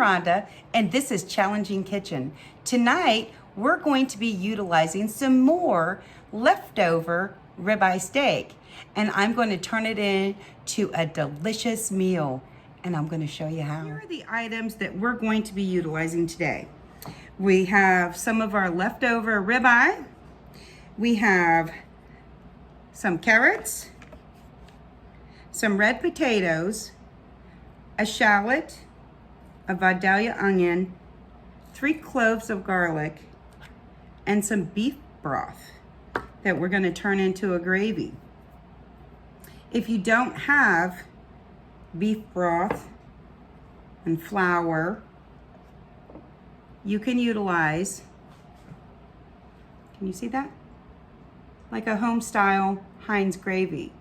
Rhonda, and this is Challenging Kitchen. Tonight, we're going to be utilizing some more leftover ribeye steak, and I'm going to turn it into a delicious meal, and I'm going to show you how. Here are the items that we're going to be utilizing today. We have some of our leftover ribeye. We have some carrots, some red potatoes, a shallot, a vadalia onion, 3 cloves of garlic, and some beef broth that we're going to turn into a gravy. If you don't have beef broth and flour, you can utilize, can you see that? Like a home style Heinz gravy.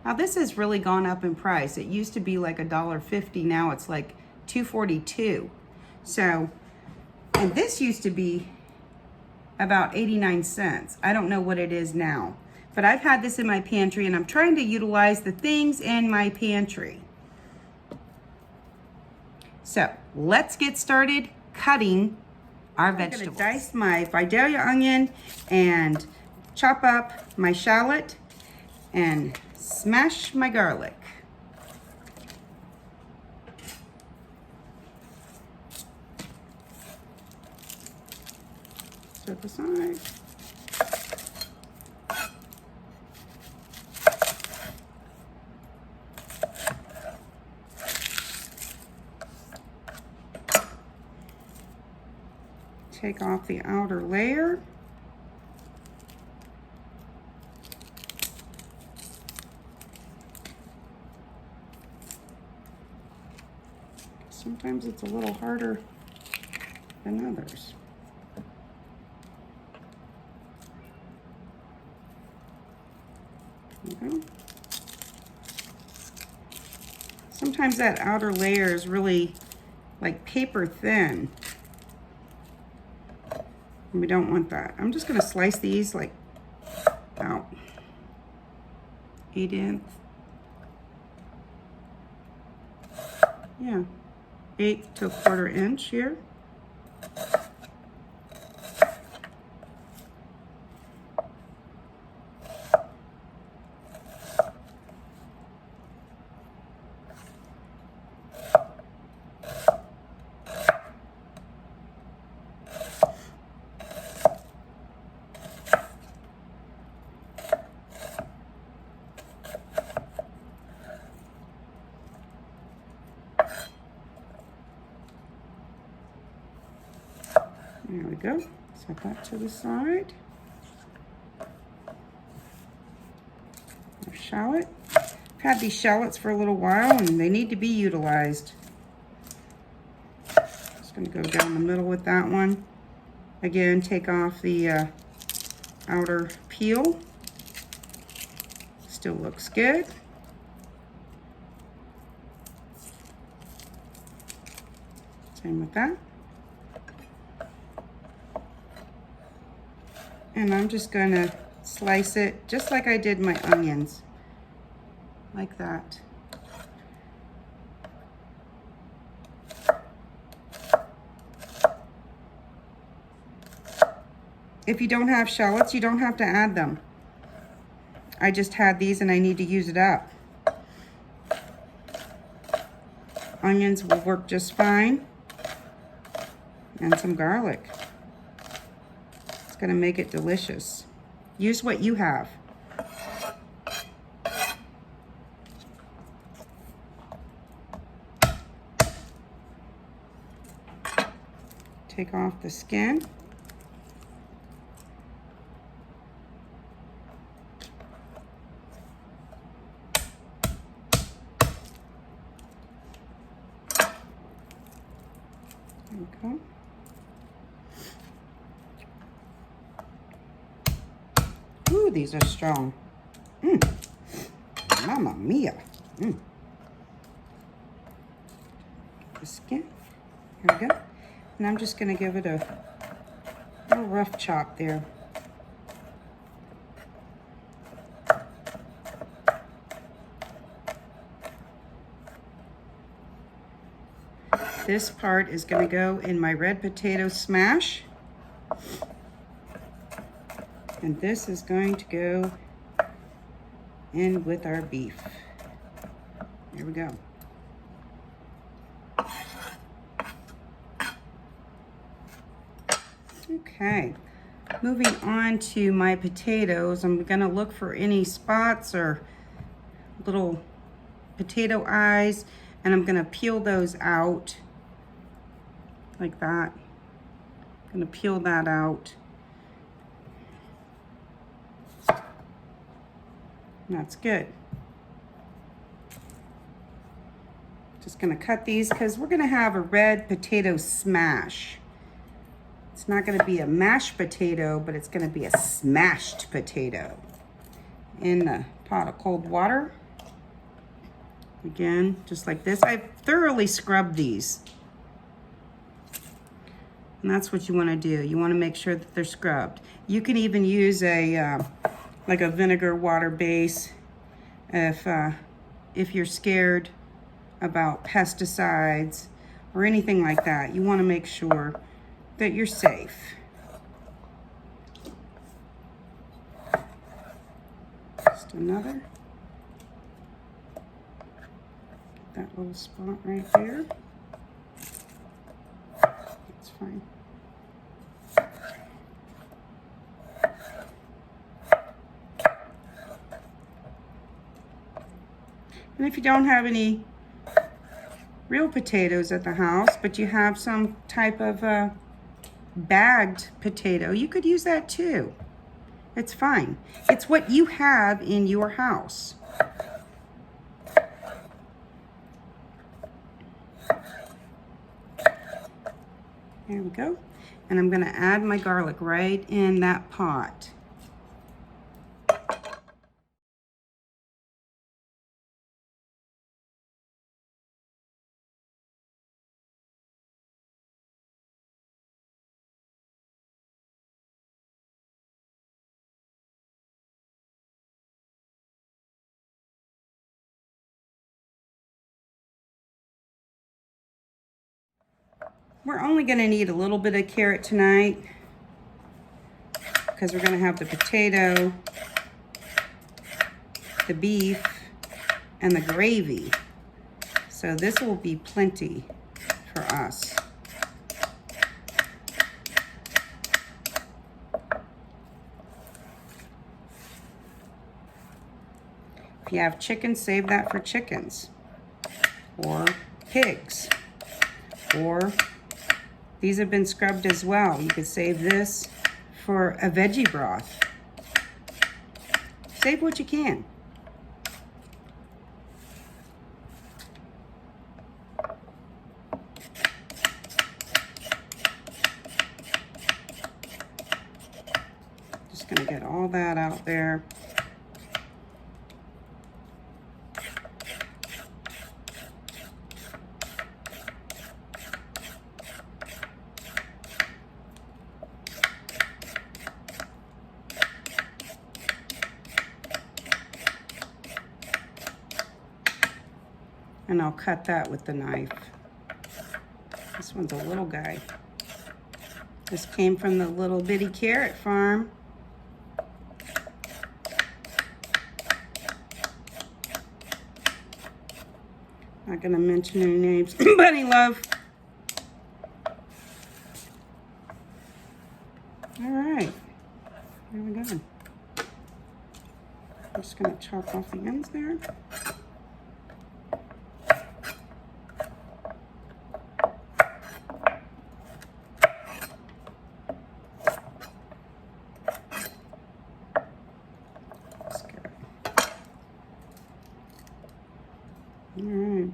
Now this has really gone up in price. It used to be like $1.50, now it's like $2.42. So, and this used to be about 89 cents. I don't know what it is now, but I've had this in my pantry and I'm trying to utilize the things in my pantry. So let's get started cutting our vegetables. I'm gonna dice my vadalia onion and chop up my shallot and smash my garlic. Set aside. Take off the outer layer. Sometimes it's a little harder than others. Okay. Sometimes that outer layer is really like paper thin. And we don't want that. I'm just gonna slice these like about 1/8. Yeah. 1/8 to 1/4 inch here. There we go. Set that to the side. Our shallot. I've had these shallots for a little while and they need to be utilized. Just going to go down the middle with that one. Again, take off the outer peel. Still looks good. Same with that. And I'm just going to slice it just like I did my onions, like that. If you don't have shallots, you don't have to add them. I just had these and I need to use it up. Onions will work just fine, and some garlic. Gonna make it delicious. Use what you have. Take off the skin. There we go. Ooh, these are strong. Mamma mia. The skin. Here we go. And I'm just going to give it a little rough chop there. This part is going to go in my red potato smash. And this is going to go in with our beef. There we go. Okay, moving on to my potatoes. I'm gonna look for any spots or little potato eyes, and I'm gonna peel those out like that. I'm gonna peel that out. That's good. Just gonna cut these because we're gonna have a red potato smash. It's not gonna be a mashed potato, but it's gonna be a smashed potato in a pot of cold water. Again, just like this. I've thoroughly scrubbed these. And that's what you wanna do. You wanna make sure that they're scrubbed. You can even use a, like a vinegar water base if you're scared about pesticides or anything like that. You wanna make sure that you're safe. Just another. That little spot right there. That's fine. And if you don't have any real potatoes at the house, but you have some type of bagged potato, you could use that too. It's fine. It's what you have in your house. There we go. And I'm going to add my garlic right in that pot. We're only going to need a little bit of carrot tonight because we're going to have the potato, the beef, and the gravy. So this will be plenty for us. If you have chickens, save that for chickens or pigs, or these have been scrubbed as well. You could save this for a veggie broth. Save what you can. Just gonna get all that out there. And I'll cut that with the knife. This one's a little guy. This came from the little bitty carrot farm. Not gonna mention any names. Bunny love. All right, here we go. I'm just gonna chop off the ends there. All right.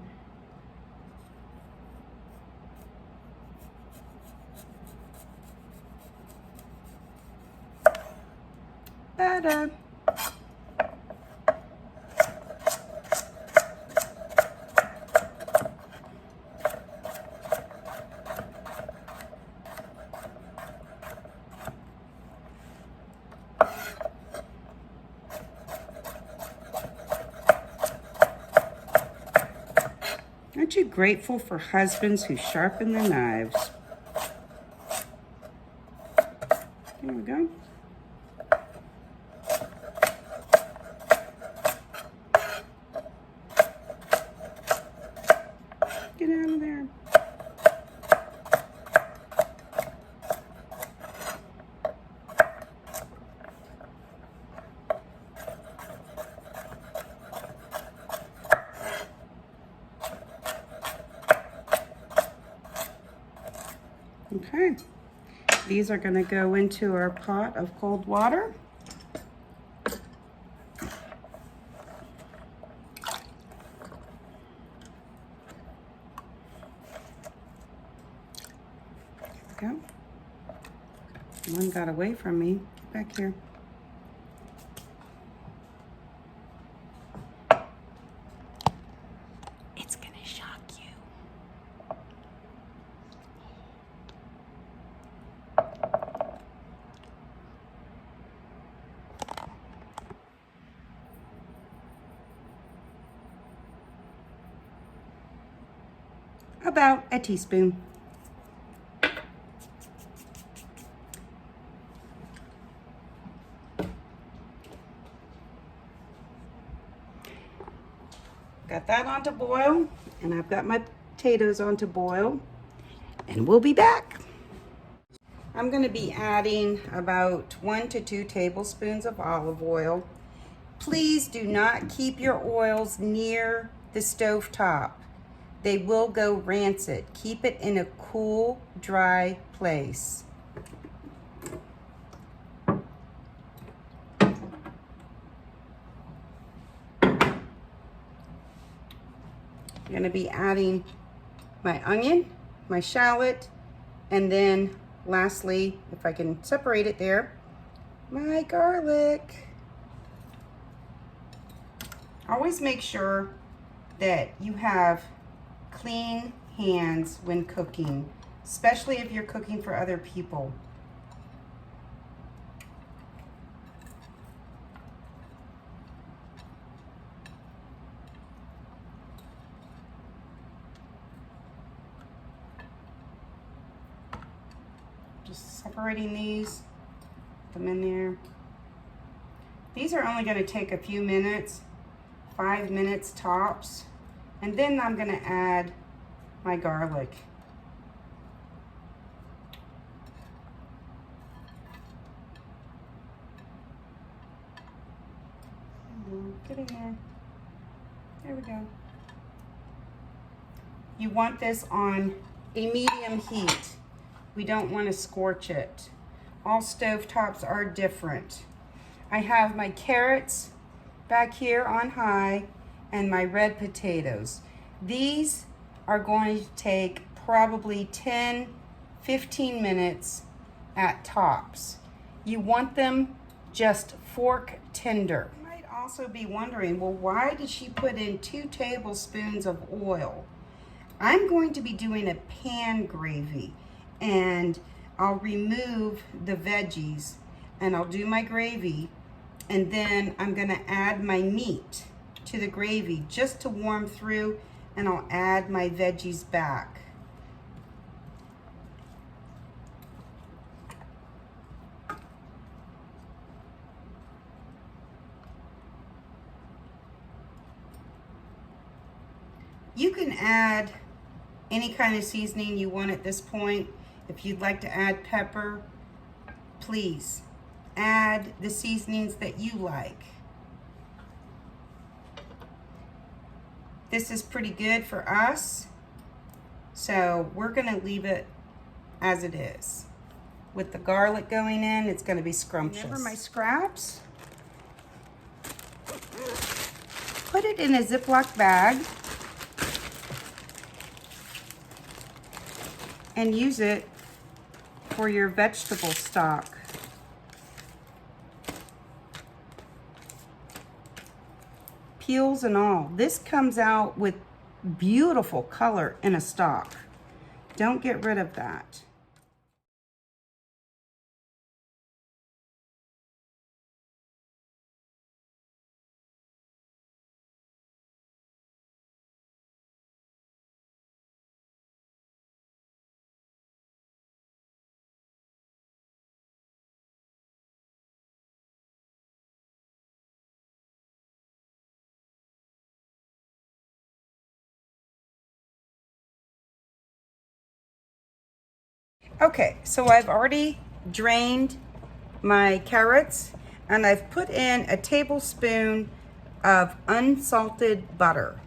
Ta-da. Aren't you grateful for husbands who sharpen their knives? There we go. Get out of there. Okay, these are going to go into our pot of cold water. There we go. One got away from me. Get back here. It's going to shock you. About a teaspoon. Got that on to boil, and I've got my potatoes on to boil, and we'll be back. I'm going to be adding about 1 to 2 tablespoons of olive oil. Please do not keep your oils near the stove top. They will go rancid. Keep it in a cool, dry place. I'm going to be adding my onion, my shallot, and then lastly, if I can separate it there, my garlic. Always make sure that you have clean hands when cooking, especially if you're cooking for other people. Just separating these, put them in there. These are only going to take a few minutes, 5 minutes tops. And then I'm going to add my garlic. Get in there. There we go. You want this on a medium heat. We don't want to scorch it. All stovetops are different. I have my carrots back here on high and my red potatoes. These are going to take probably 10-15 minutes at tops. You want them just fork tender. You might also be wondering, well, why did she put in 2 tablespoons of oil? I'm going to be doing a pan gravy, and I'll remove the veggies and I'll do my gravy, and then I'm going to add my meat to the gravy just to warm through, and I'll add my veggies back. You can add any kind of seasoning you want at this point. If you'd like to add pepper, please add the seasonings that you like. This is pretty good for us, so we're gonna leave it as it is. With the garlic going in, it's gonna be scrumptious. Remember my scraps? Put it in a Ziploc bag and use it for your vegetable stock. Peels and all. This comes out with beautiful color in a stock. Don't get rid of that. Okay, so I've already drained my carrots and I've put in a tablespoon of unsalted butter.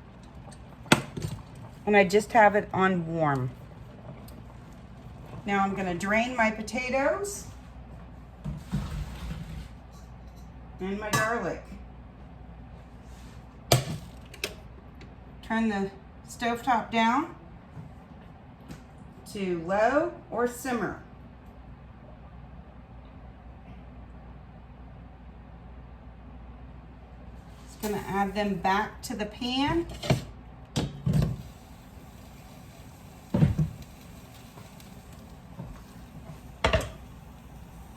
And I just have it on warm. Now I'm gonna drain my potatoes and my garlic. Turn the stovetop down to low or simmer. Just gonna add them back to the pan.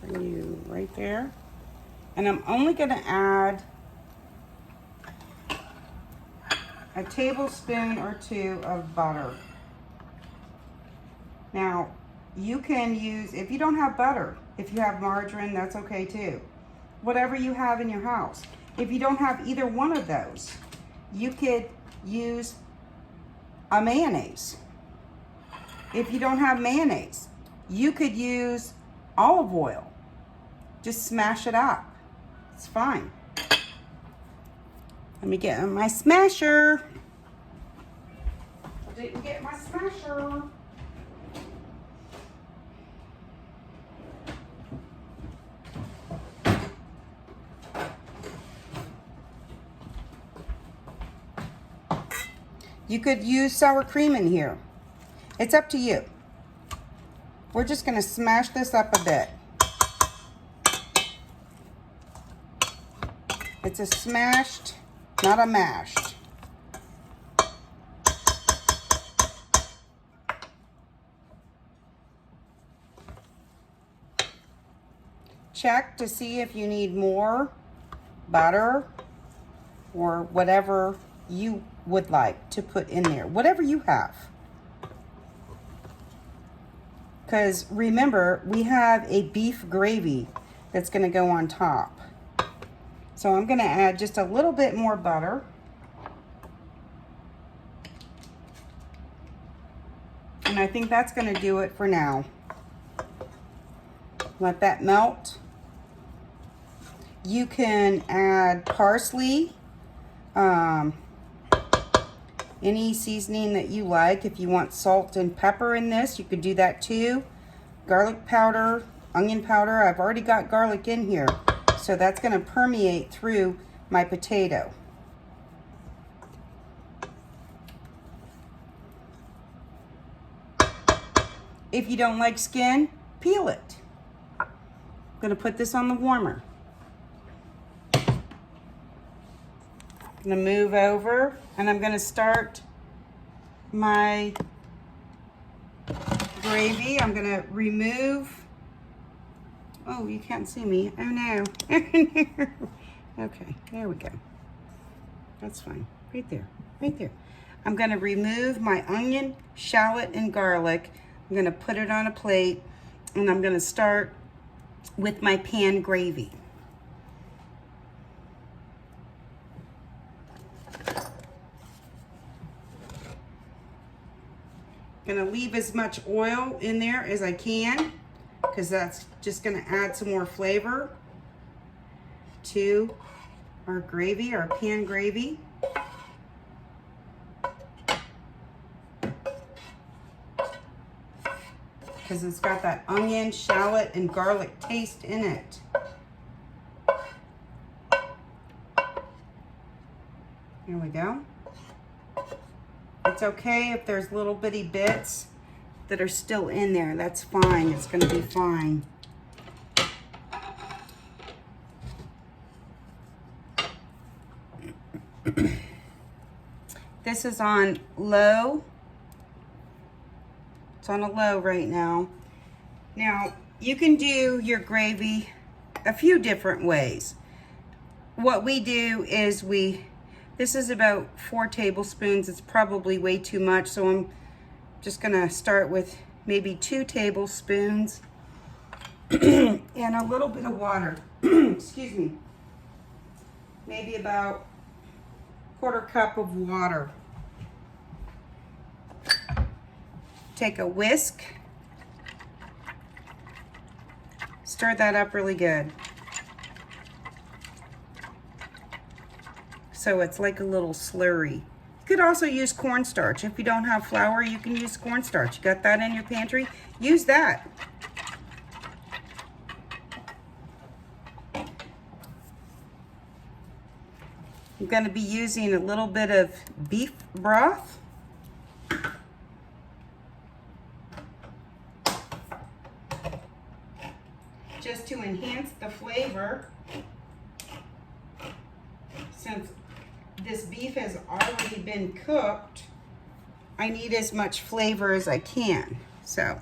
Bring you right there. And I'm only gonna add a tablespoon or two of butter. Now, you can use, if you don't have butter, if you have margarine, that's okay too. Whatever you have in your house. If you don't have either one of those, you could use a mayonnaise. If you don't have mayonnaise, you could use olive oil. Just smash it up. It's fine. Let me get my smasher. I didn't get my smasher. You could use sour cream in here. It's up to you. We're just gonna smash this up a bit. It's a smashed, not a mashed. Check to see if you need more butter or whatever you would like to put in there, whatever you have. Because remember, we have a beef gravy that's going to go on top. So I'm going to add just a little bit more butter. And I think that's going to do it for now. Let that melt. You can add parsley, any seasoning that you like. If you want salt and pepper in this, you could do that too. Garlic powder, onion powder. I've already got garlic in here, so that's going to permeate through my potato. If you don't like skin, peel it. I'm going to put this on the warmer. I'm going to move over and I'm going to start my gravy. I'm going to remove, oh, you can't see me. Oh no. Okay, there we go. That's fine. Right there, right there. I'm going to remove my onion, shallot, and garlic. I'm going to put it on a plate and I'm going to start with my pan gravy. Gonna leave as much oil in there as I can because that's just gonna add some more flavor to our gravy, our pan gravy. Because it's got that onion, shallot, and garlic taste in it. Here we go. It's okay if there's little bitty bits that are still in there. That's fine. It's going to be fine. This is on low. It's on a low right now. Now, you can do your gravy a few different ways. What we do is this is about 4 tablespoons. It's probably way too much, so I'm just gonna start with maybe 2 tablespoons and a little bit of water. Excuse me. Maybe about 1/4 cup of water. Take a whisk stir that up really good. So it's like a little slurry. You could also use cornstarch. If you don't have flour, you can use cornstarch. You got that in your pantry? Use that. I'm going to be using a little bit of beef broth. Just to enhance the flavor. Since this beef has already been cooked, I need as much flavor as I can. So,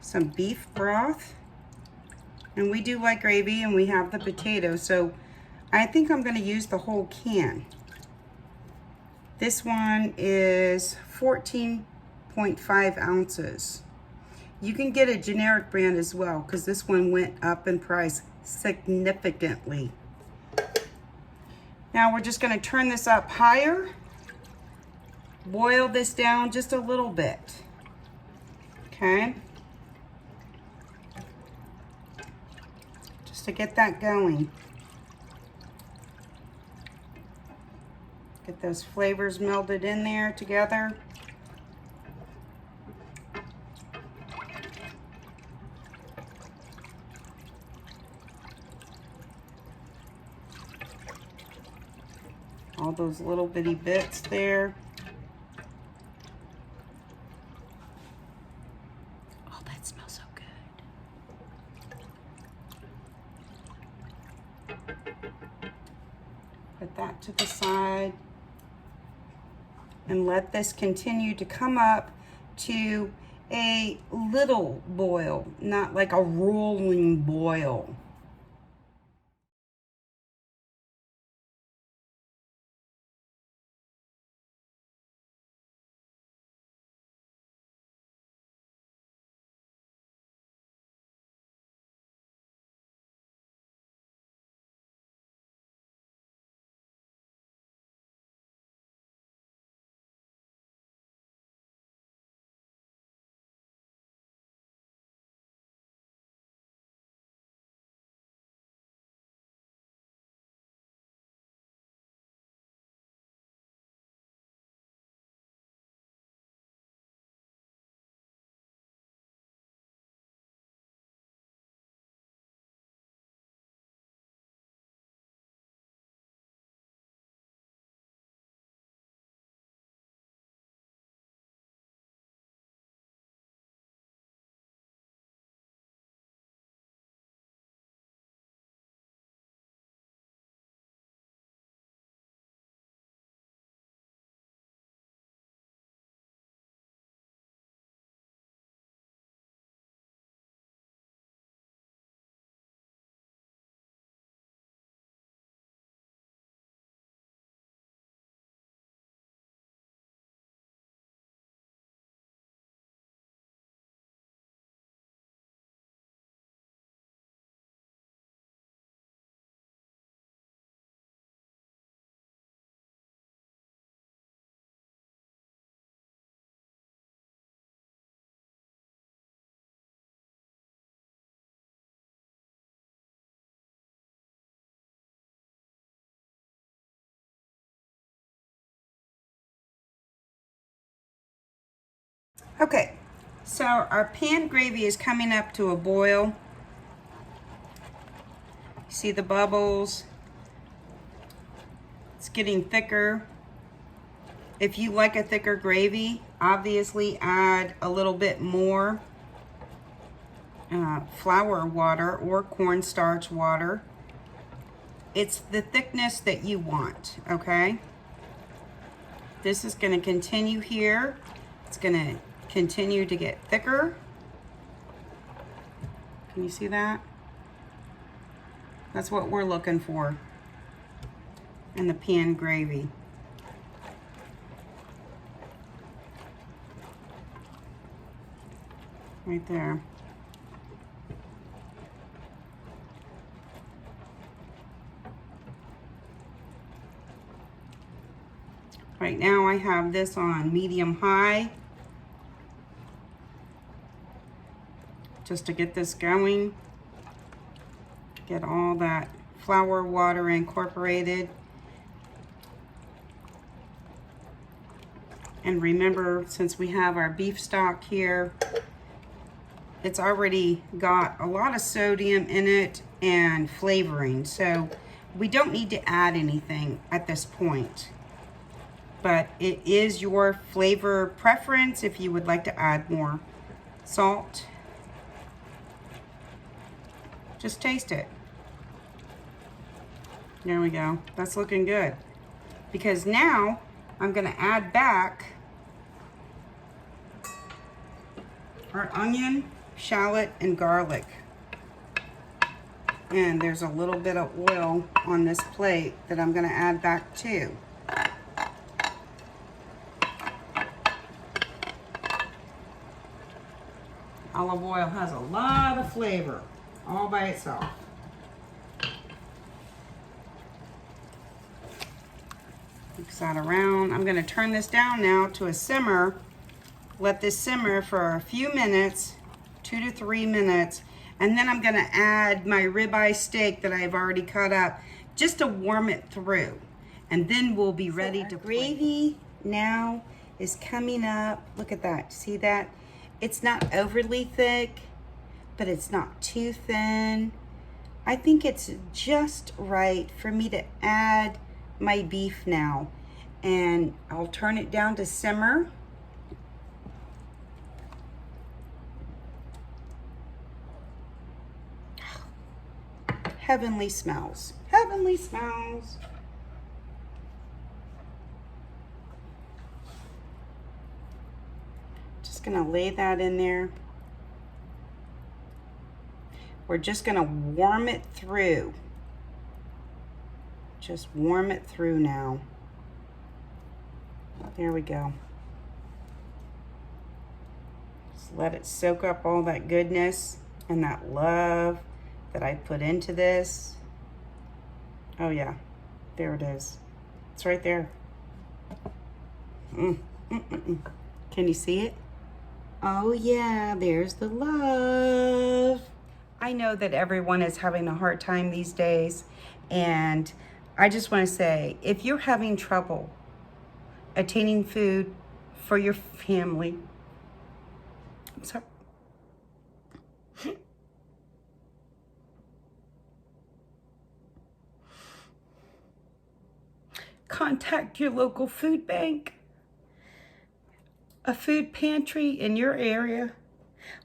some beef broth. And we do like gravy, and we have the potatoes, so I think I'm going to use the whole can. This one is 14.5 ounces. You can get a generic brand as well, because this one went up in price significantly. Now we're just going to turn this up higher. Boil this down just a little bit. Okay? Just to get that going. Get those flavors melded in there together. All those little bitty bits there. Oh, that smells so good. Put that to the side. And let this continue to come up to a little boil, not like a rolling boil. Okay, so our pan gravy is coming up to a boil. See the bubbles? It's getting thicker. If you like a thicker gravy, obviously add a little bit more flour water or cornstarch water. It's the thickness that you want, okay? This is going to continue here. It's going to continue to get thicker. Can you see that? That's what we're looking for in the pan gravy. Right there. Right now I have this on medium high, just to get this going. Get all that flour, water incorporated. And remember, since we have our beef stock here, it's already got a lot of sodium in it and flavoring. So we don't need to add anything at this point. But it is your flavor preference if you would like to add more salt. Just taste it. There we go. That's looking good. Because now I'm gonna add back our onion, shallot, and garlic. And there's a little bit of oil on this plate that I'm gonna add back too. Olive oil has a lot of flavor all by itself. Mix that around. I'm gonna turn this down now to a simmer. Let this simmer for a few minutes, 2 to 3 minutes, and then I'm gonna add my ribeye steak that I've already cut up just to warm it through. And then we'll be ready to gravy now is coming up. Look at that, see that? It's not overly thick, but it's not too thin. I think it's just right for me to add my beef now. And I'll turn it down to simmer. Heavenly smells, heavenly smells. Just gonna lay that in there. We're just gonna warm it through. Just warm it through now. There we go. Just let it soak up all that goodness and that love that I put into this. Oh yeah, there it is. It's right there. Can you see it? Oh yeah, there's the love. I know that everyone is having a hard time these days, and I just want to say, if you're having trouble attaining food for your family, I'm sorry. Contact your local food bank, a food pantry in your area,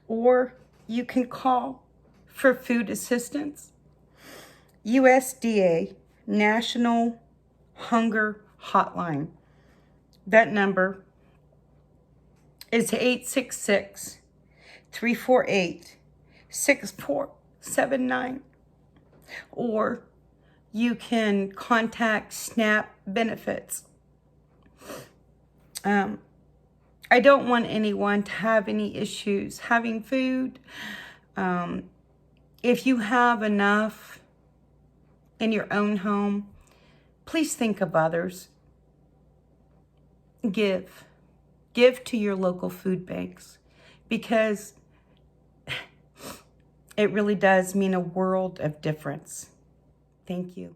or you can call for food assistance. USDA National Hunger Hotline. That number is 866-348-6479. Or you can contact SNAP benefits. I don't want anyone to have any issues having food. If you have enough in your own home, please think of others. Give to your local food banks, because it really does mean a world of difference. Thank you.